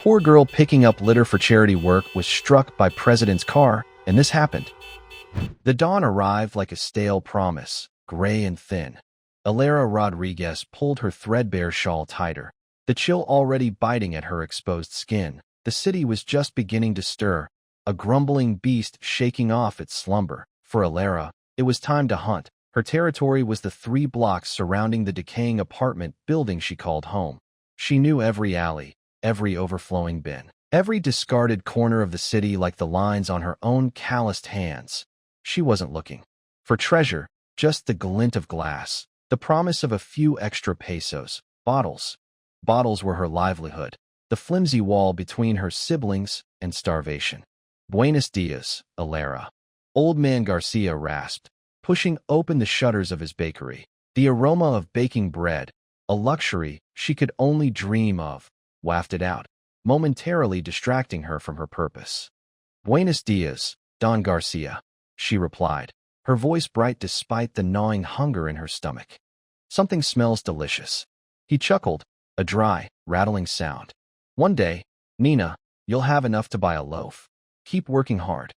poor girl picking up litter for charity work was struck by President's car, and this happened. The dawn arrived like a stale promise, gray and thin. Alara Rodriguez pulled her threadbare shawl tighter, the chill already biting at her exposed skin. The city was just beginning to stir, a grumbling beast shaking off its slumber. For Alara, it was time to hunt. Her territory was the 3 blocks surrounding the decaying apartment building she called home. She knew every alley, every overflowing bin, every discarded corner of the city like the lines on her own calloused hands. She wasn't looking for treasure, just the glint of glass, the promise of a few extra pesos. Bottles. Bottles were her livelihood, the flimsy wall between her siblings and starvation. Buenos dias, Alara. Old man Garcia rasped, pushing open the shutters of his bakery. The aroma of baking bread, a luxury she could only dream of, wafted out, momentarily distracting her from her purpose. Buenos dias, Don Garcia, she replied, her voice bright despite the gnawing hunger in her stomach. Something smells delicious. He chuckled, a dry, rattling sound. One day, Nina, you'll have enough to buy a loaf. Keep working hard.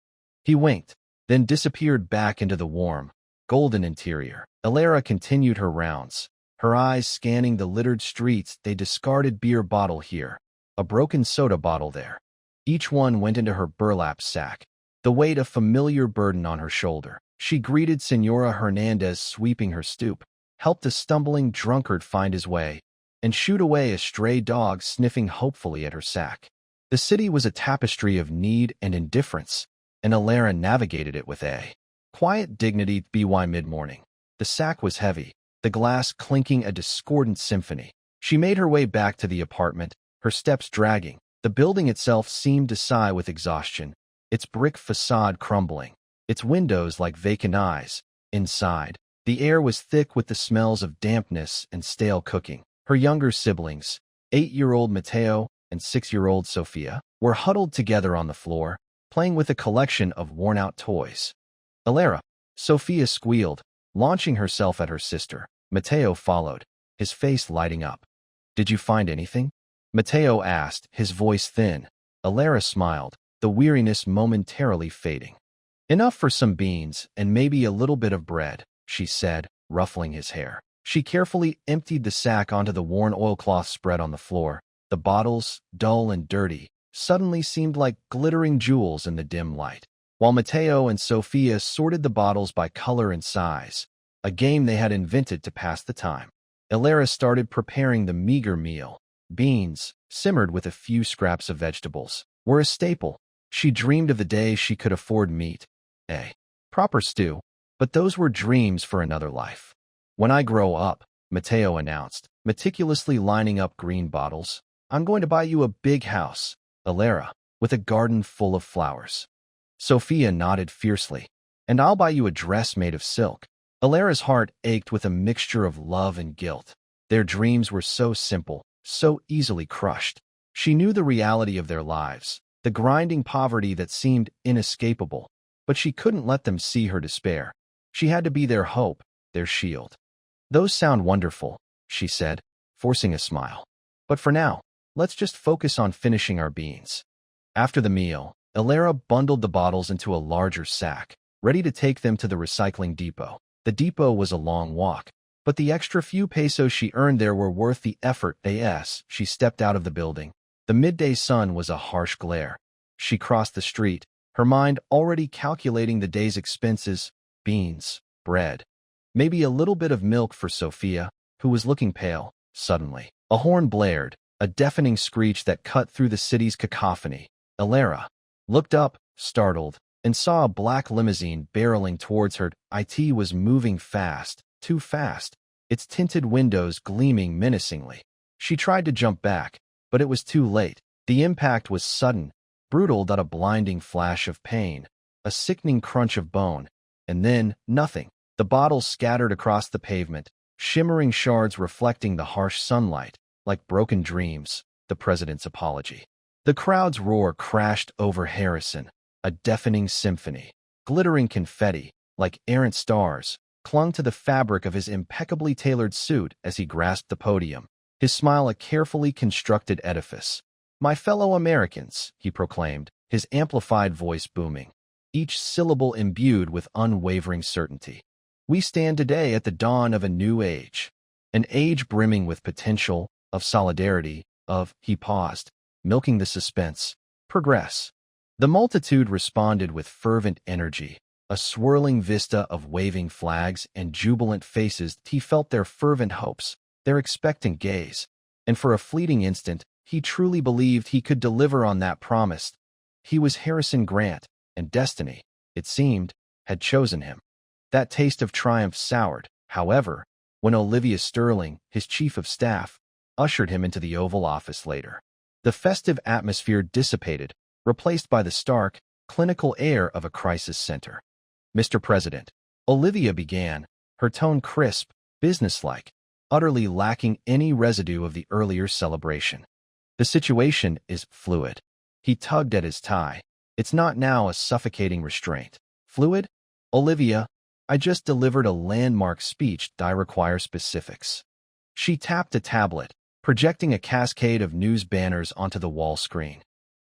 He winked, then disappeared back into the warm, golden interior. Alara continued her rounds, her eyes scanning the littered streets. A discarded beer bottle here, a broken soda bottle there. Each one went into her burlap sack, the weight a familiar burden on her shoulder. She greeted Senora Hernandez, sweeping her stoop, helped a stumbling drunkard find his way, and shooed away a stray dog sniffing hopefully at her sack. The city was a tapestry of need and indifference, and Alara navigated it with a quiet dignity. By mid-morning, the sack was heavy, the glass clinking a discordant symphony. She made her way back to the apartment, her steps dragging. The building itself seemed to sigh with exhaustion, its brick facade crumbling, its windows like vacant eyes. Inside, the air was thick with the smells of dampness and stale cooking. Her younger siblings, 8-year-old Mateo and 6-year-old Sofia, were huddled together on the floor, playing with a collection of worn-out toys. Alara, Sofia squealed, launching herself at her sister. Mateo followed, his face lighting up. Did you find anything? Mateo asked, his voice thin. Alara smiled, the weariness momentarily fading. Enough for some beans and maybe a little bit of bread, she said, ruffling his hair. She carefully emptied the sack onto the worn oilcloth spread on the floor. The bottles, dull and dirty, suddenly seemed like glittering jewels in the dim light. While Mateo and Sofia sorted the bottles by color and size, a game they had invented to pass the time, Alara started preparing the meager meal. Beans, simmered with a few scraps of vegetables, were a staple. She dreamed of the day she could afford meat, a proper stew, but those were dreams for another life. When I grow up, Mateo announced, meticulously lining up green bottles, I'm going to buy you a big house, Alara, with a garden full of flowers. Sofia nodded fiercely, and I'll buy you a dress made of silk. Alara's heart ached with a mixture of love and guilt. Their dreams were so simple, so easily crushed. She knew the reality of their lives, the grinding poverty that seemed inescapable, but she couldn't let them see her despair. She had to be their hope, their shield. Those sound wonderful, she said, forcing a smile. But for now, let's just focus on finishing our beans. After the meal, Alara bundled the bottles into a larger sack, ready to take them to the recycling depot. The depot was a long walk, but the extra few pesos she earned there were worth the effort. As she stepped out of the building, the midday sun was a harsh glare. She crossed the street, her mind already calculating the day's expenses: beans, bread, maybe a little bit of milk for Sofia, who was looking pale. Suddenly, a horn blared, a deafening screech that cut through the city's cacophony. Alara looked up, startled, and saw a black limousine barreling towards her. It was moving fast, too fast, its tinted windows gleaming menacingly. She tried to jump back, but it was too late. The impact was sudden, brutal, a blinding flash of pain, a sickening crunch of bone, and then nothing. The bottles scattered across the pavement, shimmering shards reflecting the harsh sunlight, like broken dreams. The president's apology. The crowd's roar crashed over Harrison, a deafening symphony. Glittering confetti, like errant stars, clung to the fabric of his impeccably tailored suit as he grasped the podium, his smile a carefully constructed edifice. My fellow Americans, he proclaimed, his amplified voice booming, each syllable imbued with unwavering certainty. We stand today at the dawn of a new age, an age brimming with potential, of solidarity, he paused, milking the suspense, progress. The multitude responded with fervent energy, a swirling vista of waving flags and jubilant faces. He felt their fervent hopes, their expectant gaze, and for a fleeting instant, he truly believed he could deliver on that promise. He was Harrison Grant, and destiny, it seemed, had chosen him. That taste of triumph soured, however, when Olivia Sterling, his chief of staff, ushered him into the Oval Office later. The festive atmosphere dissipated, replaced by the stark, clinical air of a crisis center. Mr. President, Olivia began, her tone crisp, businesslike, utterly lacking any residue of the earlier celebration. The situation is fluid. He tugged at his tie. It's not now a suffocating restraint. Fluid? Olivia, I just delivered a landmark speech. I require specifics. She tapped a tablet, projecting a cascade of news banners onto the wall screen.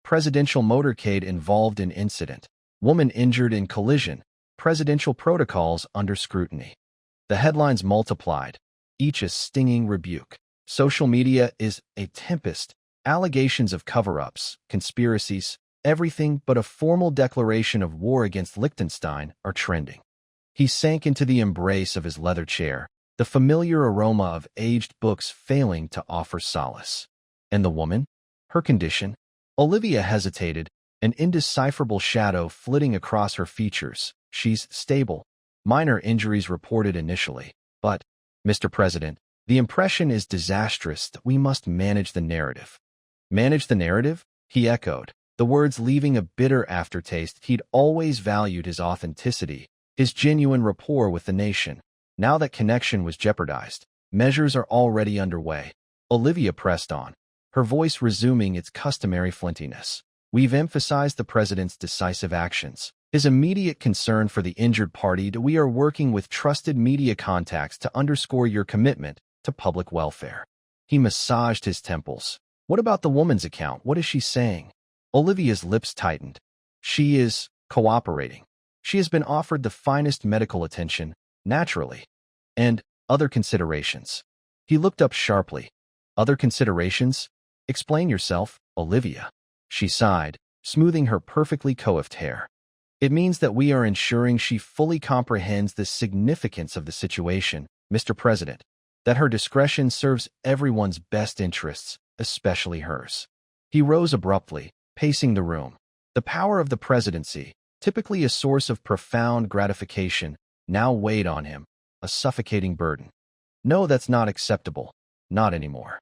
Presidential motorcade involved in incident. Woman injured in collision. Presidential protocols under scrutiny. The headlines multiplied, each a stinging rebuke. Social media is a tempest. Allegations of cover-ups, conspiracies, everything but a formal declaration of war against Liechtenstein are trending. He sank into the embrace of his leather chair, the familiar aroma of aged books failing to offer solace. And the woman? Her condition? Olivia hesitated, an indecipherable shadow flitting across her features. She's stable. Minor injuries reported initially. But, Mr. President, the impression is disastrous. We must manage the narrative. Manage the narrative? He echoed, the words leaving a bitter aftertaste. He'd always valued his authenticity, his genuine rapport with the nation. Now that connection was jeopardized, measures are already underway. Olivia pressed on, her voice resuming its customary flintiness. We've emphasized the president's decisive actions, his immediate concern for the injured party. We are working with trusted media contacts to underscore your commitment to public welfare. He massaged his temples. What about the woman's account? What is she saying? Olivia's lips tightened. She is cooperating. She has been offered the finest medical attention, naturally, and other considerations. He looked up sharply. Other considerations? Explain yourself, Olivia. She sighed, smoothing her perfectly coiffed hair. It means that we are ensuring she fully comprehends the significance of the situation, Mr. President, that her discretion serves everyone's best interests, especially hers. He rose abruptly, pacing the room. The power of the presidency, typically a source of profound gratification, now weighed on him, a suffocating burden. No, that's not acceptable. Not anymore.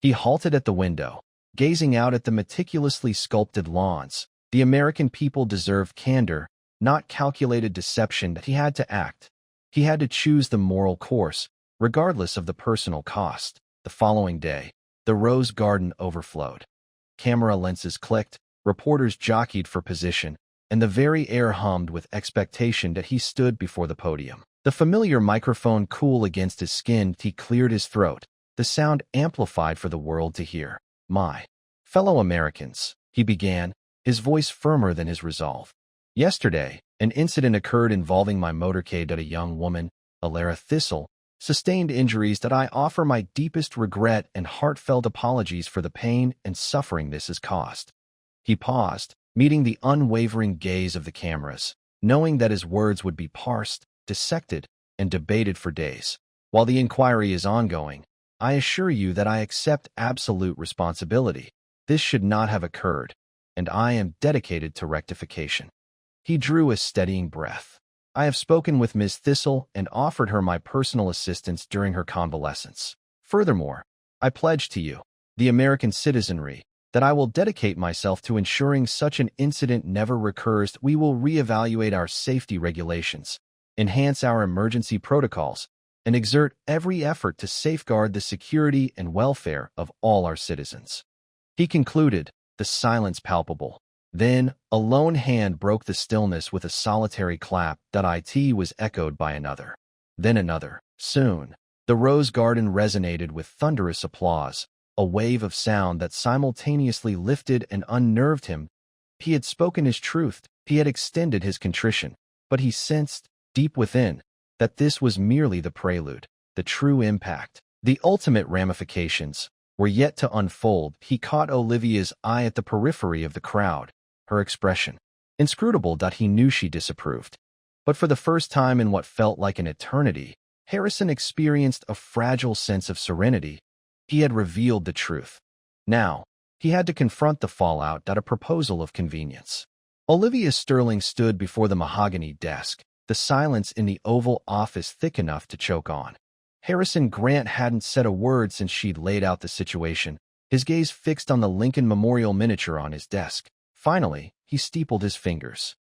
He halted at the window, gazing out at the meticulously sculpted lawns. The American people deserved candor, not calculated deception. That he had to act. He had to choose the moral course, regardless of the personal cost. The following day, the Rose Garden overflowed. Camera lenses clicked, reporters jockeyed for position, and the very air hummed with expectation that he stood before the podium. The familiar microphone cool against his skin, he cleared his throat, the sound amplified for the world to hear. My fellow Americans, he began, his voice firmer than his resolve. Yesterday, an incident occurred involving my motorcade. A young woman, Alara Thistle, sustained injuries. That I offer my deepest regret and heartfelt apologies for the pain and suffering this has caused. He paused, meeting the unwavering gaze of the cameras, knowing that his words would be parsed, dissected, and debated for days. While the inquiry is ongoing, I assure you that I accept absolute responsibility. This should not have occurred, and I am dedicated to rectification. He drew a steadying breath. I have spoken with Ms. Thistle and offered her my personal assistance during her convalescence. Furthermore, I pledge to you, the American citizenry, that I will dedicate myself to ensuring such an incident never recurs. We will reevaluate our safety regulations, enhance our emergency protocols, and exert every effort to safeguard the security and welfare of all our citizens. He concluded, the silence palpable. Then, a lone hand broke the stillness with a solitary clap. It was echoed by another. Then another. Soon, the Rose Garden resonated with thunderous applause, a wave of sound that simultaneously lifted and unnerved him. He had spoken his truth, he had extended his contrition, but he sensed, deep within, that this was merely the prelude. The true impact, the ultimate ramifications, were yet to unfold. He caught Olivia's eye at the periphery of the crowd, her expression inscrutable that he knew she disapproved. But for the first time in what felt like an eternity, Harrison experienced a fragile sense of serenity. He had revealed the truth. Now, he had to confront the fallout that a proposal of convenience. Olivia Sterling stood before the mahogany desk, the silence in the Oval Office thick enough to choke on. Harrison Grant hadn't said a word since she'd laid out the situation, his gaze fixed on the Lincoln Memorial miniature on his desk. Finally, he steepled his fingers.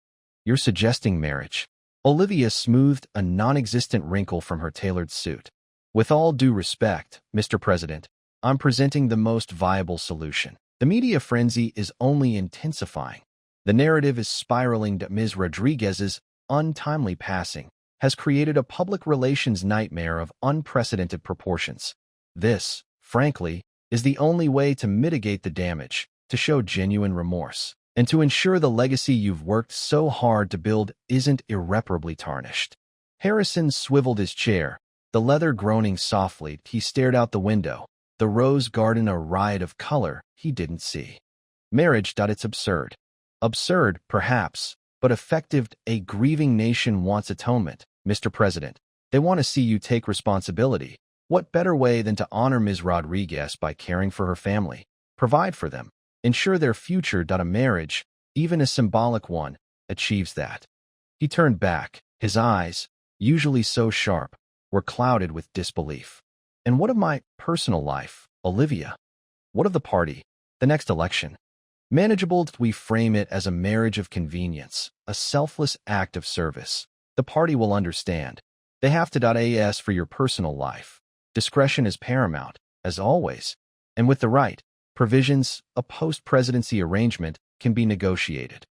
"You're suggesting marriage." Olivia smoothed a non-existent wrinkle from her tailored suit. "With all due respect, Mr. President, I'm presenting the most viable solution. The media frenzy is only intensifying. The narrative is spiraling that Ms. Rodriguez's untimely passing has created a public relations nightmare of unprecedented proportions. This, frankly, is the only way to mitigate the damage, to show genuine remorse, and to ensure the legacy you've worked so hard to build isn't irreparably tarnished." Harrison swiveled his chair, the leather groaning softly. He stared out the window, the rose garden a riot of color he didn't see. "Marriage, it's absurd. Absurd, perhaps, but effective. A grieving nation wants atonement, Mr. President. They want to see you take responsibility. What better way than to honor Ms. Rodriguez by caring for her family, provide for them, ensure their future. A marriage, even a symbolic one, achieves that." He turned back. His eyes, usually so sharp, were clouded with disbelief. "And what of my personal life, Olivia? What of the party, the next election? Manageable. We frame it as a marriage of convenience, a selfless act of service. The party will understand. They have to. As for your personal life, discretion is paramount, as always, and with the right provisions, a post-presidency arrangement can be negotiated."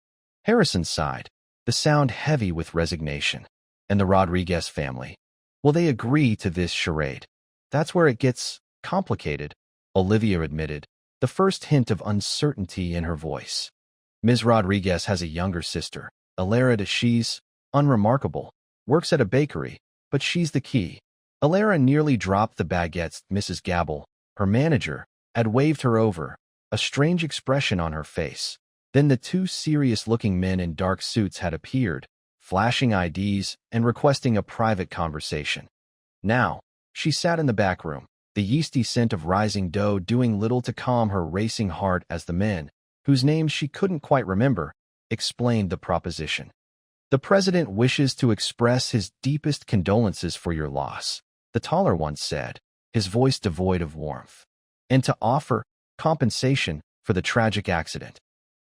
Harrison sighed, the sound heavy with resignation. "And the Rodriguez family? Will they agree to this charade?" "That's where it gets complicated," Olivia admitted, the first hint of uncertainty in her voice. "Ms. Rodriguez has a younger sister, Alara. She's unremarkable, works at a bakery, but she's the key." Alara nearly dropped the baguettes. Mrs. Gabble, her manager, had waved her over, a strange expression on her face. Then the two serious-looking men in dark suits had appeared, flashing IDs and requesting a private conversation. Now, she sat in the back room, the yeasty scent of rising dough doing little to calm her racing heart as the men, whose names she couldn't quite remember, explained the proposition. "The president wishes to express his deepest condolences for your loss," the taller one said, his voice devoid of warmth, "and to offer compensation for the tragic accident."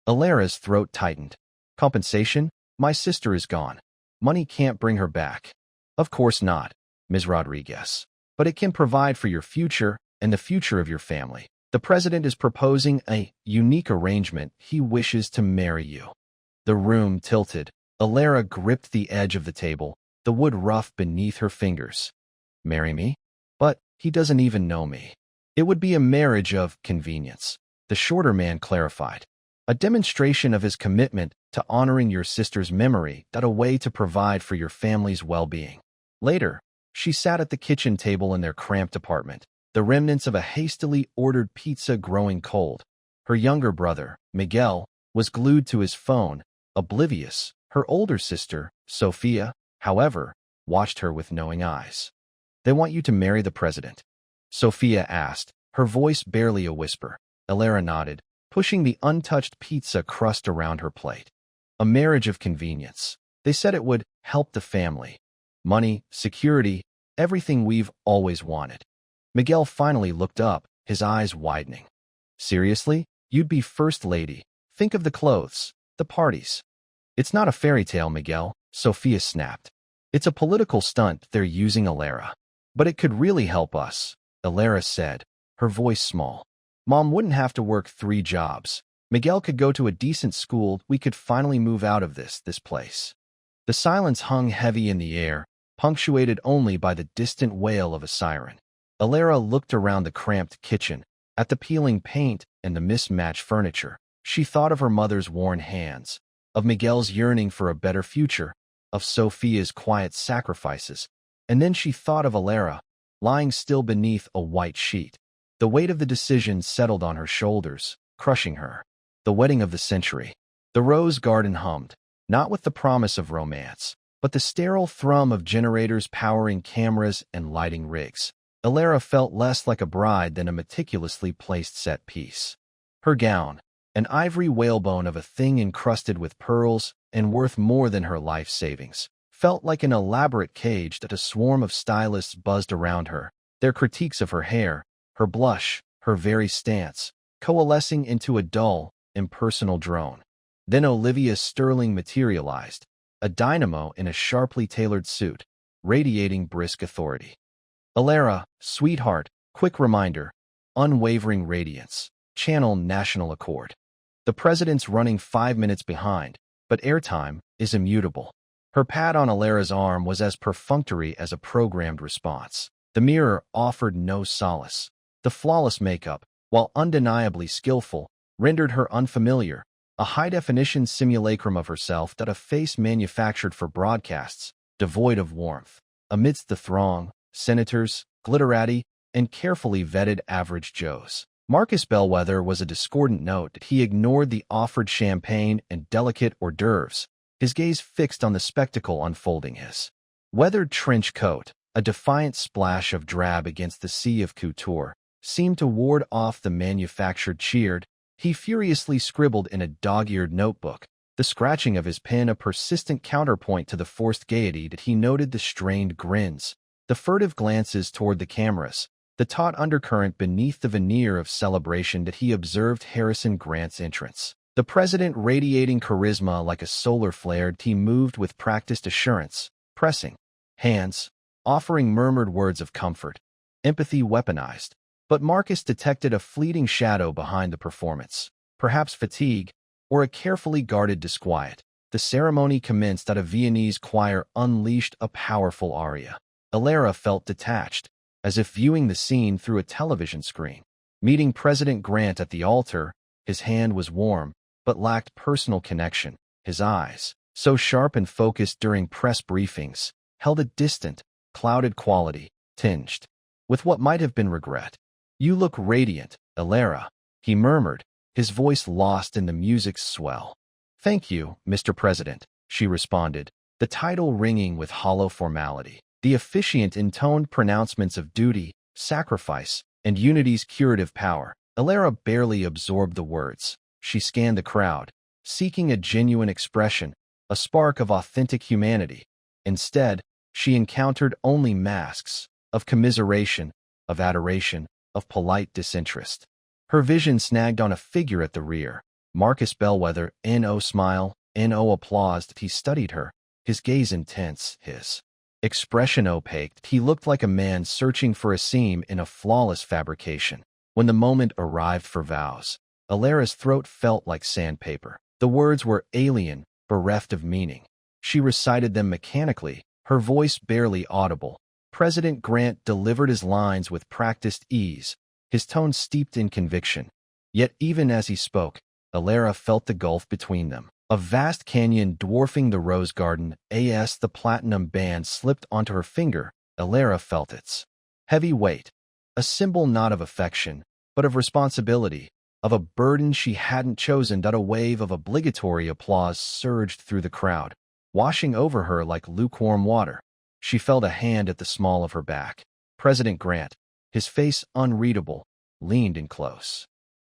Alara's throat tightened. "Compensation? My sister is gone. Money can't bring her back." "Of course not, Ms. Rodriguez. But it can provide for your future and the future of your family. The president is proposing a unique arrangement. He wishes to marry you." The room tilted. Alara gripped the edge of the table, the wood rough beneath her fingers. "Marry me? But he doesn't even know me." "It would be a marriage of convenience," the shorter man clarified. "A demonstration of his commitment to honoring your sister's memory. A way to provide for your family's well-being." Later, she sat at the kitchen table in their cramped apartment, the remnants of a hastily ordered pizza growing cold. Her younger brother, Miguel, was glued to his phone, oblivious. Her older sister, Sophia, however, watched her with knowing eyes. "They want you to marry the president?" Sophia asked, her voice barely a whisper. Alara nodded, pushing the untouched pizza crust around her plate. "A marriage of convenience. They said it would help the family. Money, security, everything we've always wanted." Miguel finally looked up, his eyes widening. "Seriously? You'd be first lady. Think of the clothes, the parties." "It's not a fairy tale, Miguel," Sophia snapped. "It's a political stunt they're using, Alara." "But it could really help us," Alara said, her voice small. "Mom wouldn't have to work 3 jobs. Miguel could go to a decent school. We could finally move out of this place." The silence hung heavy in the air, punctuated only by the distant wail of a siren. Alara looked around the cramped kitchen, At the peeling paint and the mismatched furniture, she thought of her mother's worn hands, of Miguel's yearning for a better future, of Sophia's quiet sacrifices, and then she thought of Alara, lying still beneath a white sheet. The weight of the decision settled on her shoulders, crushing her. The wedding of the century. The rose garden hummed, not with the promise of romance, but the sterile thrum of generators powering cameras and lighting rigs. Alara felt less like a bride than a meticulously placed set piece. Her gown, an ivory whalebone of a thing encrusted with pearls and worth more than her life savings, felt like an elaborate cage that a swarm of stylists buzzed around her, their critiques of her hair, her blush, her very stance, coalescing into a dull, impersonal drone. Then Olivia Sterling materialized, a dynamo in a sharply tailored suit, radiating brisk authority. Alara, sweetheart, quick reminder, unwavering radiance, channel national accord. The president's running 5 minutes behind, but airtime is immutable. Her pat on Alara's arm was as perfunctory as a programmed response. The mirror offered no solace. The flawless makeup, while undeniably skillful, rendered her unfamiliar, a high-definition simulacrum of herself that a face manufactured for broadcasts, devoid of warmth. Amidst the throng, senators, glitterati, and carefully vetted average Joes. Marcus Bellwether was a discordant note that he ignored the offered champagne and delicate hors d'oeuvres, his gaze fixed on the spectacle unfolding. His weathered trench coat, a defiant splash of drab against the sea of couture, seemed to ward off the manufactured cheered. He furiously scribbled in a dog-eared notebook, the scratching of his pen a persistent counterpoint to the forced gaiety that he noted the strained grins, the furtive glances toward the cameras, the taut undercurrent beneath the veneer of celebration that he observed Harrison Grant's entrance. The president radiating charisma like a solar flare, he moved with practiced assurance, pressing hands, offering murmured words of comfort, empathy weaponized. But Marcus detected a fleeting shadow behind the performance, perhaps fatigue, or a carefully guarded disquiet. The ceremony commenced at a Viennese choir unleashed a powerful aria. Alara felt detached, as if viewing the scene through a television screen. Meeting President Grant at the altar, his hand was warm, but lacked personal connection. His eyes, so sharp and focused during press briefings, held a distant, clouded quality, tinged with what might have been regret. "You look radiant, Alara," he murmured, his voice lost in the music's swell. "Thank you, Mr. President," she responded, the title ringing with hollow formality. The officiant intoned pronouncements of duty, sacrifice, and unity's curative power. Alara barely absorbed the words. She scanned the crowd, seeking a genuine expression, a spark of authentic humanity. Instead, she encountered only masks of commiseration, of adoration, of polite disinterest. Her vision snagged on a figure at the rear. Marcus Bellwether, N.O. smile, N.O. applause. He studied her, his gaze intense, his expression opaque. He looked like a man searching for a seam in a flawless fabrication. When the moment arrived for vows, Alara's throat felt like sandpaper. The words were alien, bereft of meaning. She recited them mechanically, her voice barely audible. President Grant delivered his lines with practiced ease, his tone steeped in conviction. Yet even as he spoke, Alara felt the gulf between them. A vast canyon dwarfing the rose garden. As the platinum band slipped onto her finger, Alara felt its heavy weight, a symbol not of affection, but of responsibility, of a burden she hadn't chosen. A wave of obligatory applause surged through the crowd, washing over her like lukewarm water. She felt a hand at the small of her back. President Grant, his face unreadable, leaned in close.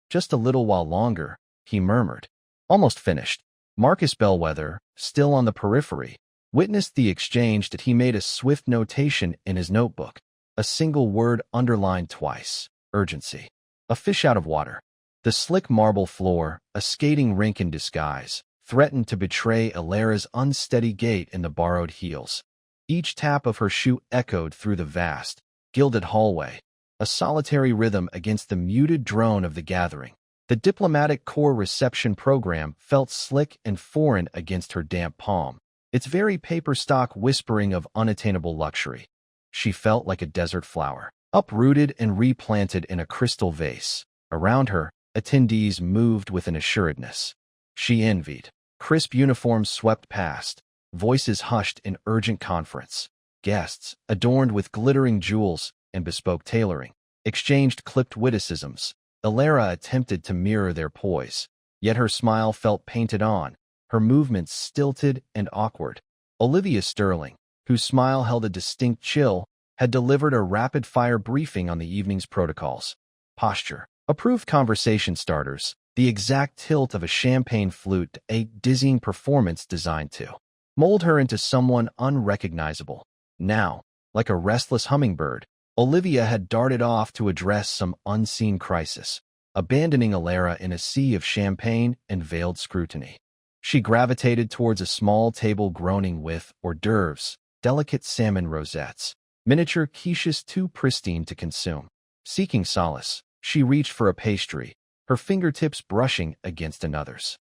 "Just a little while longer," he murmured. Almost finished. Marcus Bellwether, still on the periphery, witnessed the exchange. That he made a swift notation in his notebook, a single word underlined twice: urgency. A fish out of water. The slick marble floor, a skating rink in disguise, threatened to betray Alara's unsteady gait in the borrowed heels. Each tap of her shoe echoed through the vast, gilded hallway, a solitary rhythm against the muted drone of the gathering. The diplomatic corps reception program felt slick and foreign against her damp palm, its very paper stock whispering of unattainable luxury. She felt like a desert flower, uprooted and replanted in a crystal vase. Around her, attendees moved with an assuredness she envied. Crisp uniforms swept past, voices hushed in urgent conference. Guests, adorned with glittering jewels and bespoke tailoring, exchanged clipped witticisms. Alara attempted to mirror their poise, yet her smile felt painted on, her movements stilted and awkward. Olivia Sterling, whose smile held a distinct chill, had delivered a rapid-fire briefing on the evening's protocols. Posture, approved conversation starters, the exact tilt of a champagne flute, a dizzying performance designed to mold her into someone unrecognizable. Now, like a restless hummingbird, Olivia had darted off to address some unseen crisis, abandoning Alara in a sea of champagne and veiled scrutiny. She gravitated towards a small table groaning with hors d'oeuvres, delicate salmon rosettes, miniature quiches too pristine to consume. Seeking solace, she reached for a pastry, her fingertips brushing against another's.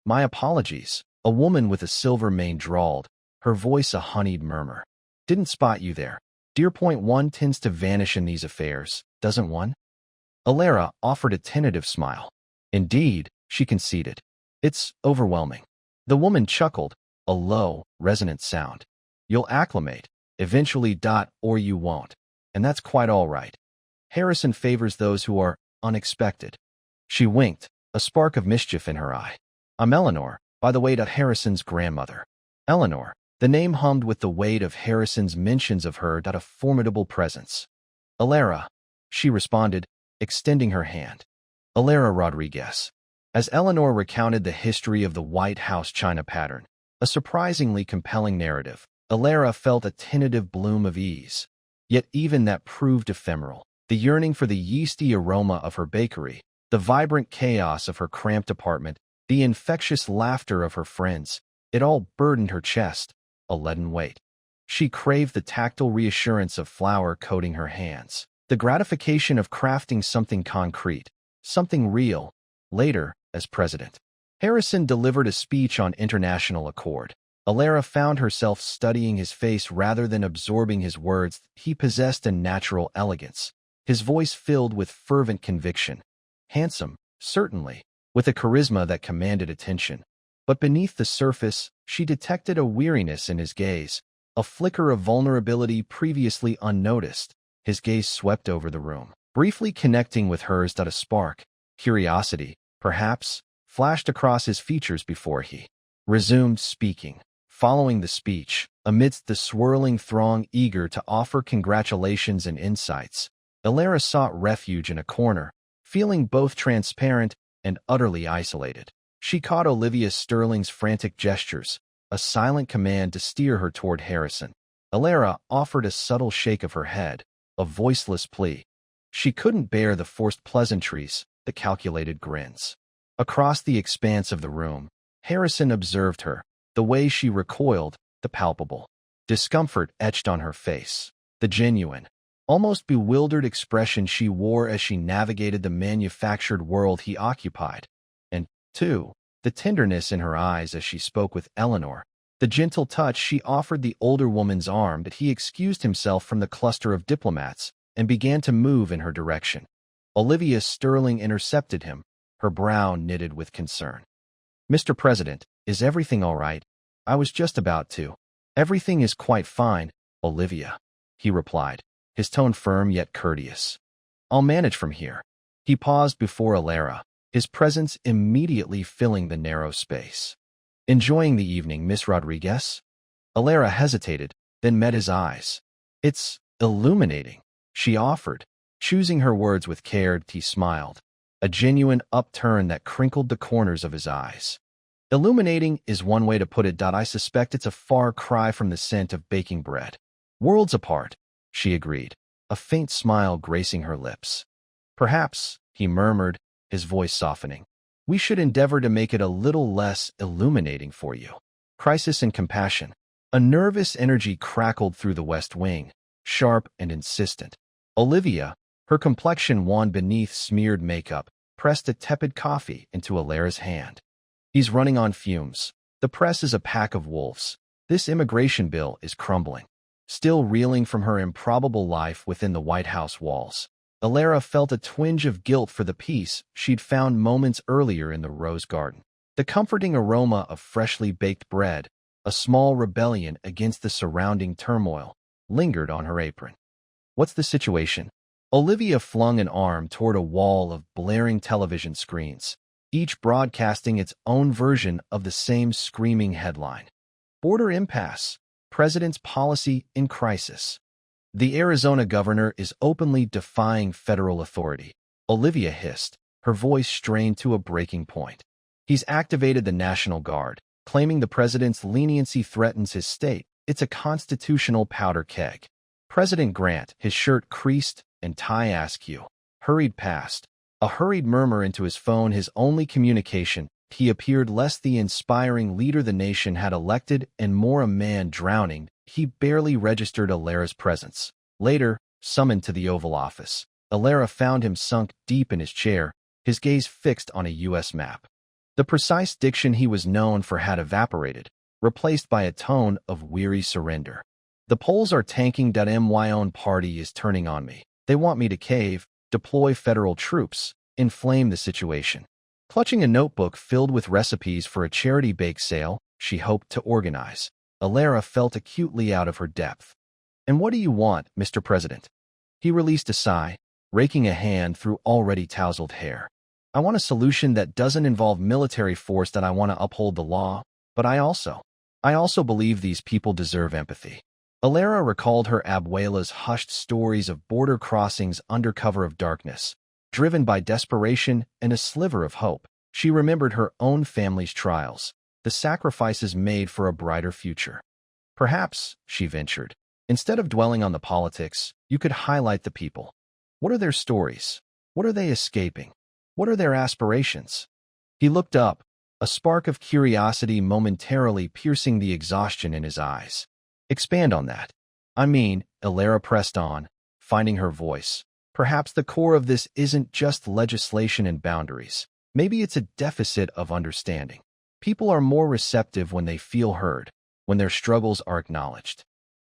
"My apologies," a woman with a silver mane drawled, her voice a honeyed murmur. "Didn't spot you there. Dear point one tends to vanish in these affairs, doesn't one?" Alara offered a tentative smile. "Indeed," she conceded. "It's overwhelming." The woman chuckled, a low, resonant sound. "You'll acclimate, eventually, or you won't. And that's quite all right. Harrison favors those who are unexpected." She winked, a spark of mischief in her eye. "I'm Eleanor, by the way, Harrison's grandmother." Eleanor, the name hummed with the weight of Harrison's mentions of her, a formidable presence. "Alara," she responded, extending her hand. "Alara Rodriguez." As Eleanor recounted the history of the White House china pattern, a surprisingly compelling narrative, Alara felt a tentative bloom of ease. Yet even that proved ephemeral. The yearning for the yeasty aroma of her bakery, the vibrant chaos of her cramped apartment, the infectious laughter of her friends, it all burdened her chest, a leaden weight. She craved the tactile reassurance of flour coating her hands, the gratification of crafting something concrete, something real. Later, as president, Harrison delivered a speech on international accord. Alara found herself studying his face rather than absorbing his words. He possessed a natural elegance, his voice filled with fervent conviction. Handsome, certainly, with a charisma that commanded attention. But beneath the surface, she detected a weariness in his gaze, a flicker of vulnerability previously unnoticed. His gaze swept over the room, briefly connecting with hers. A spark, curiosity, perhaps, flashed across his features before he resumed speaking. Following the speech, amidst the swirling throng eager to offer congratulations and insights, Alara sought refuge in a corner, feeling both transparent and utterly isolated. She caught Olivia Sterling's frantic gestures, a silent command to steer her toward Harrison. Alara offered a subtle shake of her head, a voiceless plea. She couldn't bear the forced pleasantries, the calculated grins. Across the expanse of the room, Harrison observed her, the way she recoiled, the palpable discomfort etched on her face, the genuine, almost bewildered expression she wore as she navigated the manufactured world he occupied. And, too, the tenderness in her eyes as she spoke with Eleanor, the gentle touch she offered the older woman's arm. That he excused himself from the cluster of diplomats and began to move in her direction. Olivia Sterling intercepted him, her brow knitted with concern. "Mr. President, is everything all right? I was just about to." "Everything is quite fine, Olivia," he replied, his tone firm yet courteous. "I'll manage from here." He paused before Alara, his presence immediately filling the narrow space. "Enjoying the evening, Miss Rodriguez?" Alara hesitated, then met his eyes. "It's illuminating," she offered, choosing her words with care. He smiled, a genuine upturn that crinkled the corners of his eyes. "Illuminating is one way to put it. I suspect it's a far cry from the scent of baking bread." "Worlds apart," she agreed, a faint smile gracing her lips. "Perhaps," he murmured, his voice softening, "we should endeavor to make it a little less illuminating for you." Crisis and compassion. A nervous energy crackled through the West Wing, sharp and insistent. Olivia, her complexion wan beneath smeared makeup, pressed a tepid coffee into Alara's hand. "He's running on fumes. The press is a pack of wolves. This immigration bill is crumbling." Still reeling from her improbable life within the White House walls, Alara felt a twinge of guilt for the peace she'd found moments earlier in the rose garden. The comforting aroma of freshly baked bread, a small rebellion against the surrounding turmoil, lingered on her apron. "What's the situation?" Olivia flung an arm toward a wall of blaring television screens, each broadcasting its own version of the same screaming headline. "Border impasse. President's policy in crisis. The Arizona governor is openly defying federal authority," Olivia hissed, her voice strained to a breaking point. "He's activated the National Guard, claiming the president's leniency threatens his state. It's a constitutional powder keg." President Grant, his shirt creased and tie askew, hurried past, a hurried murmur into his phone, his only communication. He appeared less the inspiring leader the nation had elected and more a man drowning. He barely registered Alara's presence. Later, summoned to the Oval Office, Alara found him sunk deep in his chair, his gaze fixed on a U.S. map. The precise diction he was known for had evaporated, replaced by a tone of weary surrender. "The polls are tanking. My own party is turning on me. They want me to cave, deploy federal troops, inflame the situation." Clutching a notebook filled with recipes for a charity bake sale she hoped to organize, Alara felt acutely out of her depth. "And what do you want, Mr. President?" He released a sigh, raking a hand through already tousled hair. "I want a solution that doesn't involve military force. That I want to uphold the law, but I also believe these people deserve empathy." Alara recalled her abuela's hushed stories of border crossings under cover of darkness. Driven by desperation and a sliver of hope, she remembered her own family's trials, the sacrifices made for a brighter future. "Perhaps," she ventured, "instead of dwelling on the politics, you could highlight the people. What are their stories? What are they escaping? What are their aspirations?" He looked up, a spark of curiosity momentarily piercing the exhaustion in his eyes. "Expand on that." "I mean," Alara pressed on, finding her voice, "perhaps the core of this isn't just legislation and boundaries. Maybe it's a deficit of understanding. People are more receptive when they feel heard, when their struggles are acknowledged."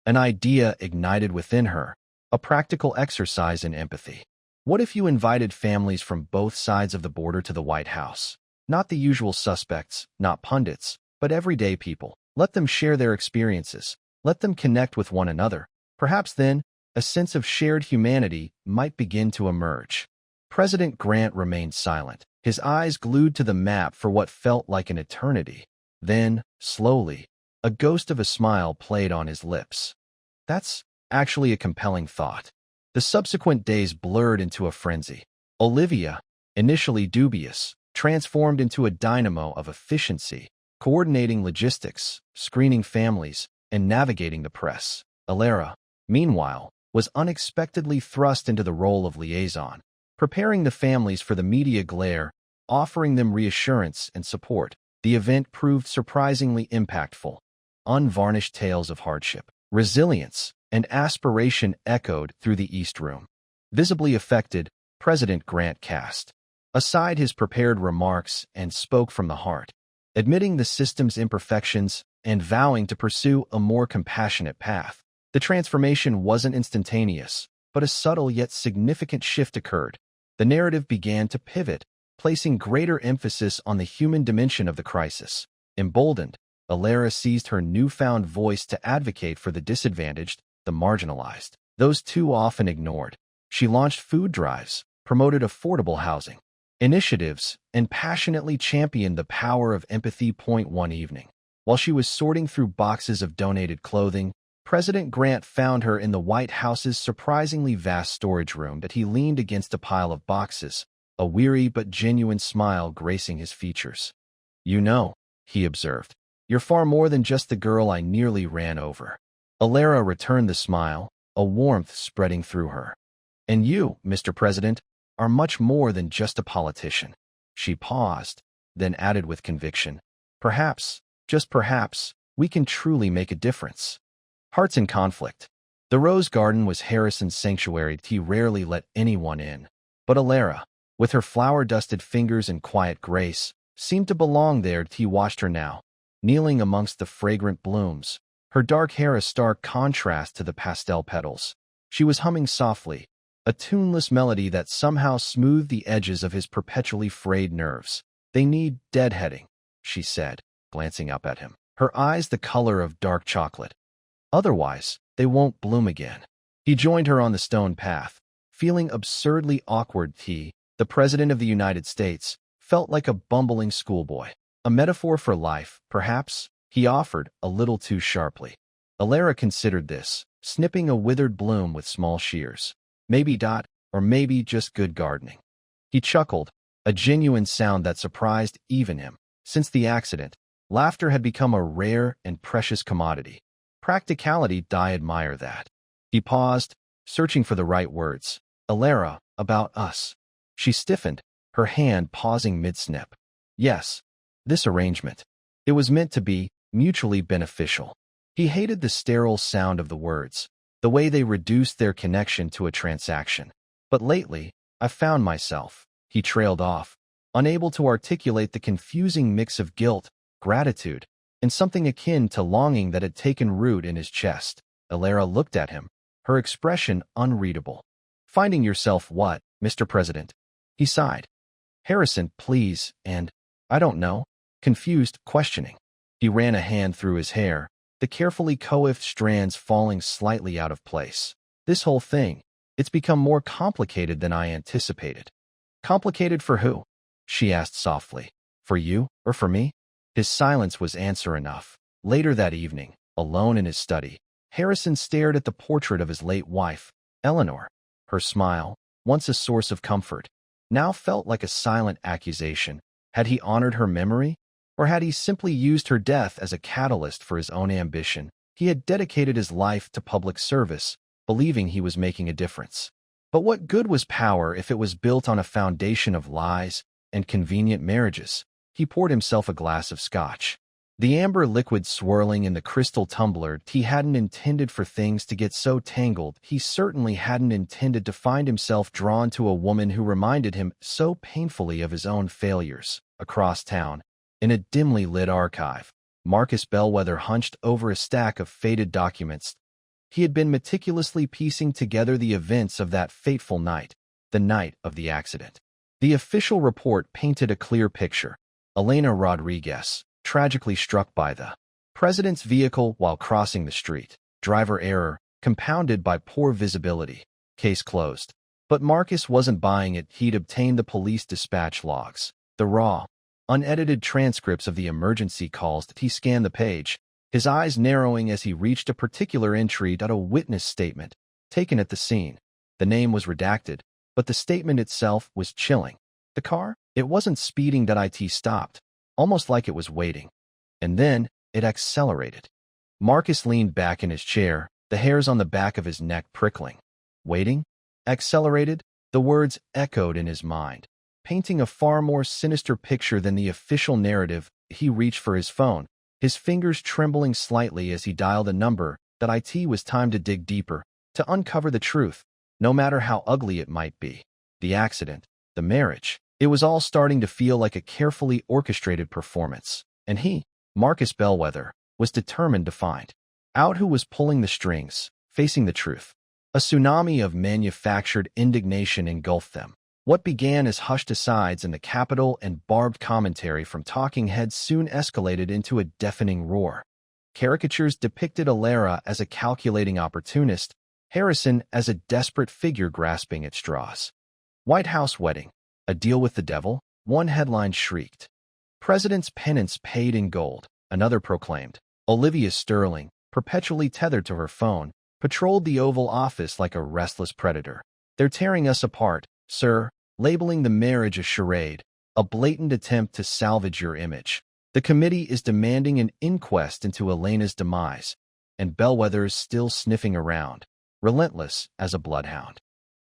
An idea ignited within her, a practical exercise in empathy. What if you invited families from both sides of the border to the White House? Not the usual suspects, not pundits, but everyday people. Let them share their experiences. Let them connect with one another. Perhaps then, a sense of shared humanity might begin to emerge. President Grant remained silent, his eyes glued to the map for what felt like an eternity. Then, slowly, a ghost of a smile played on his lips. "That's actually a compelling thought." The subsequent days blurred into a frenzy. Olivia, initially dubious, transformed into a dynamo of efficiency, coordinating logistics, screening families, and navigating the press. Alara, meanwhile, was unexpectedly thrust into the role of liaison, preparing the families for the media glare, offering them reassurance and support. The event proved surprisingly impactful. Unvarnished tales of hardship, resilience, and aspiration echoed through the East Room. Visibly affected, President Grant cast aside his prepared remarks and spoke from the heart, admitting the system's imperfections and vowing to pursue a more compassionate path. The transformation wasn't instantaneous, but a subtle yet significant shift occurred. The narrative began to pivot, placing greater emphasis on the human dimension of the crisis. Emboldened, Alara seized her newfound voice to advocate for the disadvantaged, the marginalized, those too often ignored. She launched food drives, promoted affordable housing initiatives, and passionately championed the power of empathy. One evening, while she was sorting through boxes of donated clothing, President Grant found her in the White House's surprisingly vast storage room. That he leaned against a pile of boxes, a weary but genuine smile gracing his features. "You know," he observed, "you're far more than just the girl I nearly ran over." Alara returned the smile, a warmth spreading through her. "And you, Mr. President, are much more than just a politician." She paused, then added with conviction, "Perhaps, just perhaps, we can truly make a difference." Hearts in conflict. The Rose Garden was Harrison's sanctuary. He rarely let anyone in. But Alara, with her flower-dusted fingers and quiet grace, seemed to belong there. He watched her now, kneeling amongst the fragrant blooms, her dark hair a stark contrast to the pastel petals. She was humming softly, a tuneless melody that somehow smoothed the edges of his perpetually frayed nerves. "They need deadheading," she said, glancing up at him, her eyes the color of dark chocolate. "Otherwise, they won't bloom again." He joined her on the stone path, feeling absurdly awkward. He, the President of the United States, felt like a bumbling schoolboy. "A metaphor for life, perhaps?" he offered, a little too sharply. Alara considered this, snipping a withered bloom with small shears. "Maybe, or maybe just good gardening." He chuckled, a genuine sound that surprised even him. Since the accident, laughter had become a rare and precious commodity. Practicality, I admire that. He paused, searching for the right words. "Alara, about us." She stiffened, her hand pausing mid-snip. "Yes, this arrangement. It was meant to be mutually beneficial." He hated the sterile sound of the words, the way they reduced their connection to a transaction. "But lately, I've found myself," he trailed off, unable to articulate the confusing mix of guilt, gratitude, and something akin to longing that had taken root in his chest. Alara looked at him, her expression unreadable. "Finding yourself what, Mr. President?" He sighed. "Harrison, please, and, I don't know," confused, questioning. He ran a hand through his hair, the carefully coiffed strands falling slightly out of place. "This whole thing, it's become more complicated than I anticipated." "Complicated for who?" she asked softly. "For you, or for me?" His silence was answer enough. Later that evening, alone in his study, Harrison stared at the portrait of his late wife, Eleanor. Her smile, once a source of comfort, now felt like a silent accusation. Had he honored her memory? Or had he simply used her death as a catalyst for his own ambition? He had dedicated his life to public service, believing he was making a difference. But what good was power if it was built on a foundation of lies and convenient marriages? He poured himself a glass of scotch. The amber liquid swirling in the crystal tumbler. He hadn't intended for things to get so tangled. He certainly hadn't intended to find himself drawn to a woman who reminded him so painfully of his own failures. Across town, in a dimly lit archive, Marcus Bellwether hunched over a stack of faded documents. He had been meticulously piecing together the events of that fateful night, the night of the accident. The official report painted a clear picture. Elena Rodriguez, tragically struck by the president's vehicle while crossing the street. Driver error, compounded by poor visibility. Case closed. But Marcus wasn't buying it. He'd obtained the police dispatch logs, the raw, unedited transcripts of the emergency calls. He scanned the page, his eyes narrowing as he reached a particular entry. A witness statement, taken at the scene. The name was redacted, but the statement itself was chilling. The car? It wasn't speeding. It stopped, almost like it was waiting. And then, it accelerated. Marcus leaned back in his chair, the hairs on the back of his neck prickling. Waiting? Accelerated? The words echoed in his mind, painting a far more sinister picture than the official narrative. He reached for his phone, his fingers trembling slightly as he dialed a number. It was time to dig deeper, to uncover the truth, no matter how ugly it might be. The accident, the marriage, it was all starting to feel like a carefully orchestrated performance. And he, Marcus Bellwether, was determined to find out who was pulling the strings, facing the truth. A tsunami of manufactured indignation engulfed them. What began as hushed asides in the Capitol and barbed commentary from talking heads soon escalated into a deafening roar. Caricatures depicted Alara as a calculating opportunist, Harrison as a desperate figure grasping at straws. "White House wedding, a deal with the devil," one headline shrieked. "President's penance paid in gold," another proclaimed. Olivia Sterling, perpetually tethered to her phone, patrolled the Oval Office like a restless predator. "They're tearing us apart, sir," labeling the marriage a charade, a blatant attempt to salvage your image. "The committee is demanding an inquest into Elena's demise, and Bellwether is still sniffing around, relentless as a bloodhound."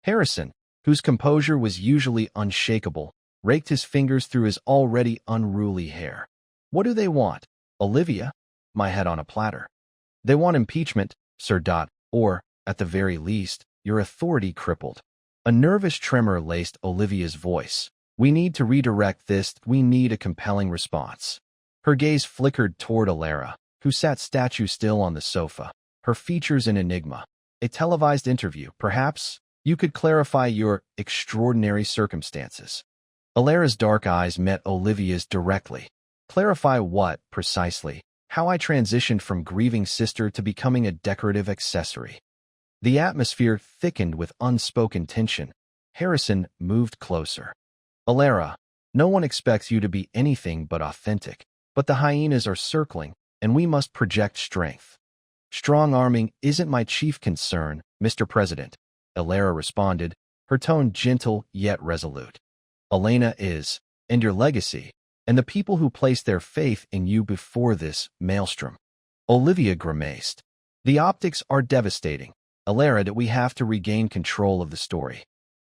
Harrison, whose composure was usually unshakable, raked his fingers through his already unruly hair. "What do they want, Olivia?" "My head on a platter." "They want impeachment, Sir. Or, at the very least, your authority crippled." A nervous tremor laced Olivia's voice. "We need to redirect this. We need a compelling response." Her gaze flickered toward Alara, who sat statue still on the sofa, her features an enigma. "A televised interview, perhaps?" You could clarify your extraordinary circumstances. Alara's dark eyes met Olivia's directly. Clarify what, precisely? How I transitioned from grieving sister to becoming a decorative accessory. The atmosphere thickened with unspoken tension. Harrison moved closer. Alara, no one expects you to be anything but authentic, but the hyenas are circling, and we must project strength. Strong-arming isn't my chief concern, Mr. President, Alara responded, her tone gentle yet resolute. Elena is, and your legacy, and the people who placed their faith in you before this maelstrom. Olivia grimaced. The optics are devastating. Alara, that we have to regain control of the story.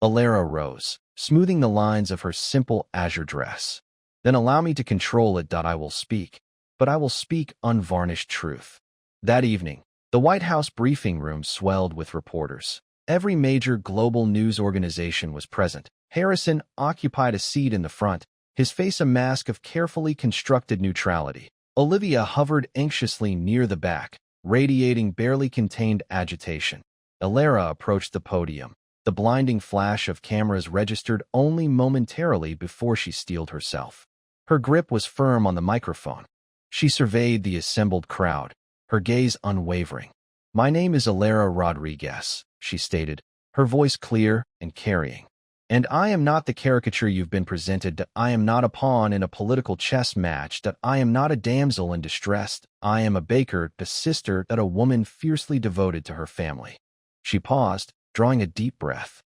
Alara rose, smoothing the lines of her simple azure dress. Then allow me to control it. I will speak, but I will speak unvarnished truth. That evening, the White House briefing room swelled with reporters. Every major global news organization was present. Harrison occupied a seat in the front, his face a mask of carefully constructed neutrality. Olivia hovered anxiously near the back, radiating barely contained agitation. Alara approached the podium. The blinding flash of cameras registered only momentarily before she steeled herself. Her grip was firm on the microphone. She surveyed the assembled crowd, her gaze unwavering. My name is Alara Rodriguez, she stated, her voice clear and carrying. And I am not the caricature you've been presented. That I am not a pawn in a political chess match. That I am not a damsel in distress. I am a baker, the sister, that a woman fiercely devoted to her family. She paused, drawing a deep breath.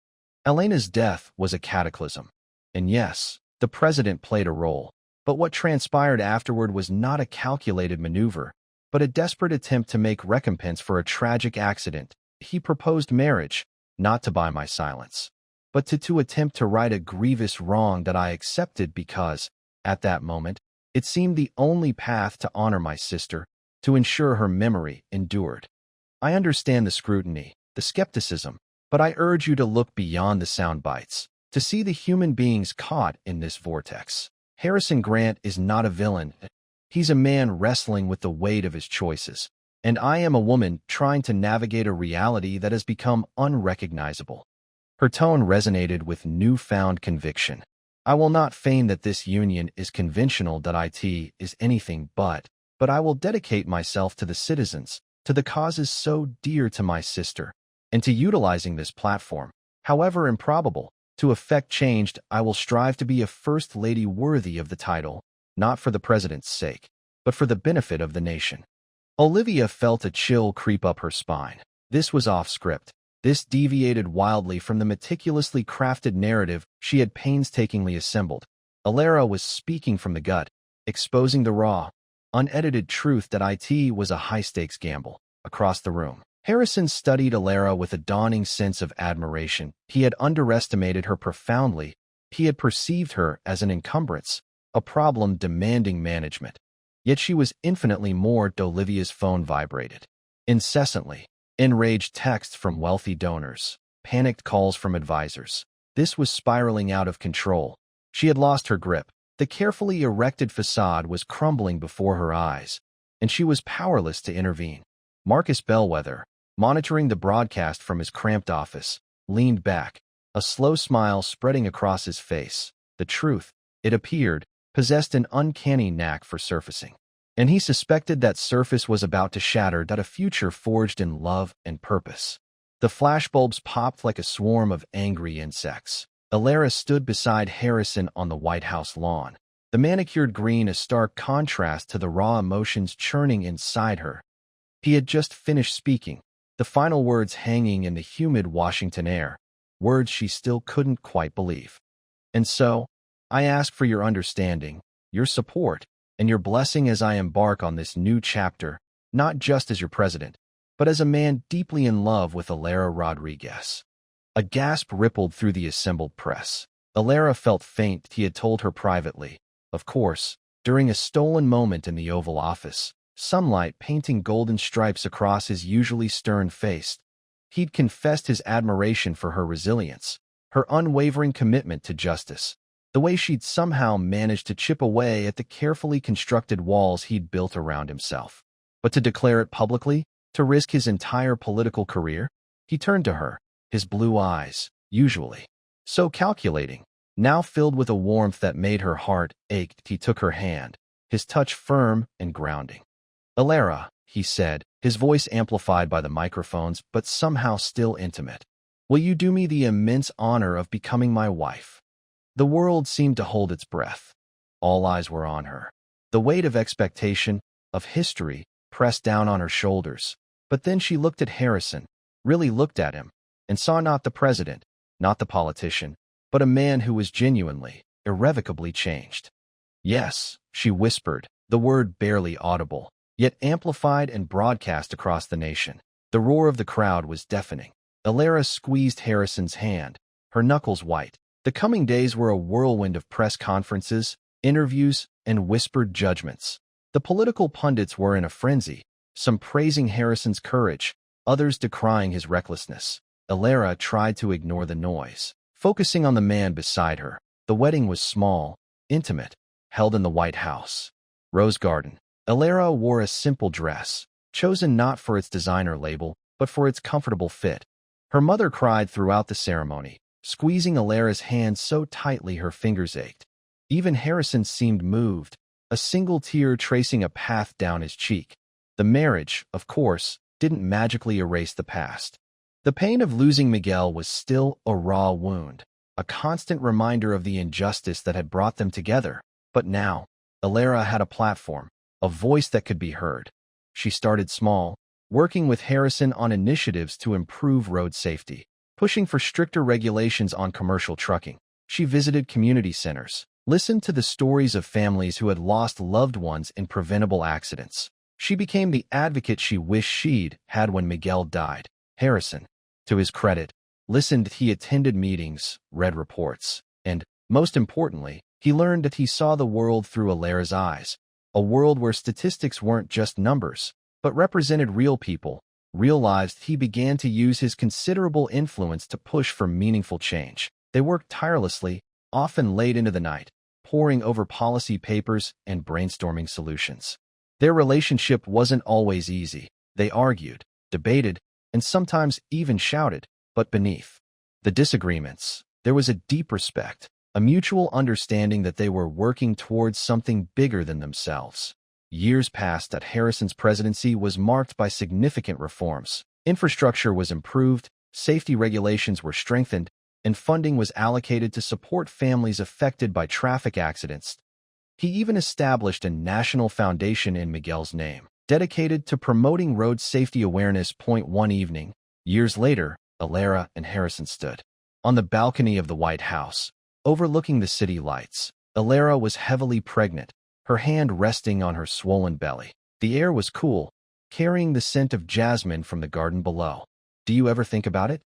Elena's death was a cataclysm. And yes, the president played a role. But what transpired afterward was not a calculated maneuver, but a desperate attempt to make recompense for a tragic accident. He proposed marriage, not to buy my silence, but to attempt to right a grievous wrong that I accepted because, at that moment, it seemed the only path to honor my sister, to ensure her memory endured. I understand the scrutiny, the skepticism, but I urge you to look beyond the sound bites, to see the human beings caught in this vortex. Harrison Grant is not a villain. He's a man wrestling with the weight of his choices, and I am a woman trying to navigate a reality that has become unrecognizable. Her tone resonated with newfound conviction. I will not feign that this union is conventional. It is anything but I will dedicate myself to the citizens, to the causes so dear to my sister, and to utilizing this platform, however improbable, to effect change. I will strive to be a first lady worthy of the title, not for the president's sake, but for the benefit of the nation. Olivia felt a chill creep up her spine. This was off script. This deviated wildly from the meticulously crafted narrative she had painstakingly assembled. Alara was speaking from the gut, exposing the raw, unedited truth that it was a high-stakes gamble. Across the room, Harrison studied Alara with a dawning sense of admiration. He had underestimated her profoundly. He had perceived her as an encumbrance, a problem demanding management. Yet she was infinitely more. Olivia's phone vibrated. Incessantly. Enraged texts from wealthy donors, panicked calls from advisors. This was spiraling out of control. She had lost her grip. The carefully erected facade was crumbling before her eyes, and she was powerless to intervene. Marcus Bellwether, monitoring the broadcast from his cramped office, leaned back, a slow smile spreading across his face. The truth, it appeared, possessed an uncanny knack for surfacing. And he suspected that surface was about to shatter. A future forged in love and purpose. The flashbulbs popped like a swarm of angry insects. Alara stood beside Harrison on the White House lawn, the manicured green a stark contrast to the raw emotions churning inside her. He had just finished speaking, the final words hanging in the humid Washington air, words she still couldn't quite believe. And so, I ask for your understanding, your support, and your blessing as I embark on this new chapter, not just as your president, but as a man deeply in love with Alara Rodriguez. A gasp rippled through the assembled press. Alara felt faint. He had told her privately. Of course, during a stolen moment in the Oval Office, sunlight painting golden stripes across his usually stern face, he'd confessed his admiration for her resilience, her unwavering commitment to justice, the way she'd somehow managed to chip away at the carefully constructed walls he'd built around himself. But to declare it publicly, to risk his entire political career? He turned to her, His blue eyes, usually so calculating, now filled with a warmth that made her heart ache. He took her hand, his touch firm and grounding. "Alara," he said, his voice amplified by the microphones but somehow still intimate. "Will you do me the immense honor of becoming my wife?" The world seemed to hold its breath. All eyes were on her. The weight of expectation, of history, pressed down on her shoulders. But then she looked at Harrison, really looked at him, and saw not the president, not the politician, but a man who was genuinely, irrevocably changed. "Yes," she whispered, the word barely audible, yet amplified and broadcast across the nation. The roar of the crowd was deafening. Alara squeezed Harrison's hand, her knuckles white. The coming days were a whirlwind of press conferences, interviews, and whispered judgments. The political pundits were in a frenzy, some praising Harrison's courage, others decrying his recklessness. Alara tried to ignore the noise, focusing on the man beside her. The wedding was small, intimate, held in the White House. Rose Garden. Alara wore a simple dress, chosen not for its designer label, but for its comfortable fit. Her mother cried throughout the ceremony, squeezing Alara's hand so tightly her fingers ached. Even Harrison seemed moved, a single tear tracing a path down his cheek. The marriage, of course, didn't magically erase the past. The pain of losing Miguel was still a raw wound, a constant reminder of the injustice that had brought them together. But now, Alara had a platform, a voice that could be heard. She started small, working with Harrison on initiatives to improve road safety, pushing for stricter regulations on commercial trucking. She visited community centers, listened to the stories of families who had lost loved ones in preventable accidents. She became the advocate she wished she'd had when Miguel died. Harrison, to his credit, listened. He attended meetings, read reports, and, most importantly, he learned that he saw the world through Alara's eyes, a world where statistics weren't just numbers, but represented real people, real lives. He began to use his considerable influence to push for meaningful change. They worked tirelessly, often late into the night, poring over policy papers and brainstorming solutions. Their relationship wasn't always easy. They argued, debated, and sometimes even shouted, but beneath the disagreements, there was a deep respect, a mutual understanding that they were working towards something bigger than themselves. Years passed. That Harrison's presidency was marked by significant reforms. Infrastructure was improved, safety regulations were strengthened, and funding was allocated to support families affected by traffic accidents. He even established a national foundation in Miguel's name, dedicated to promoting road safety awareness. One evening, years later, Alara and Harrison stood on the balcony of the White House, overlooking the city lights. Alara was heavily pregnant, her hand resting on her swollen belly. The air was cool, carrying the scent of jasmine from the garden below. "Do you ever think about it?"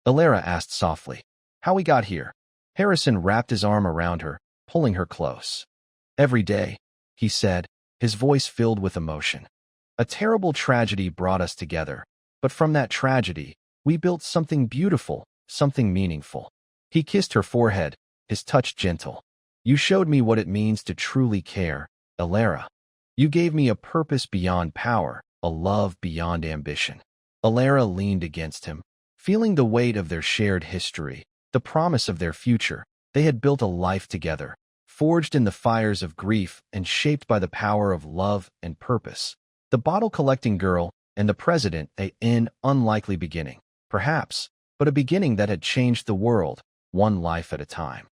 Alara asked softly. "How we got here?" Harrison wrapped his arm around her, pulling her close. "Every day," he said, his voice filled with emotion. "A terrible tragedy brought us together, but from that tragedy, we built something beautiful, something meaningful." He kissed her forehead, his touch gentle. "You showed me what it means to truly care, Alara. You gave me a purpose beyond power, a love beyond ambition." Alara leaned against him, feeling the weight of their shared history, the promise of their future. They had built a life together, forged in the fires of grief and shaped by the power of love and purpose. The bottle-collecting girl and the president, an unlikely beginning, perhaps, but a beginning that had changed the world, one life at a time.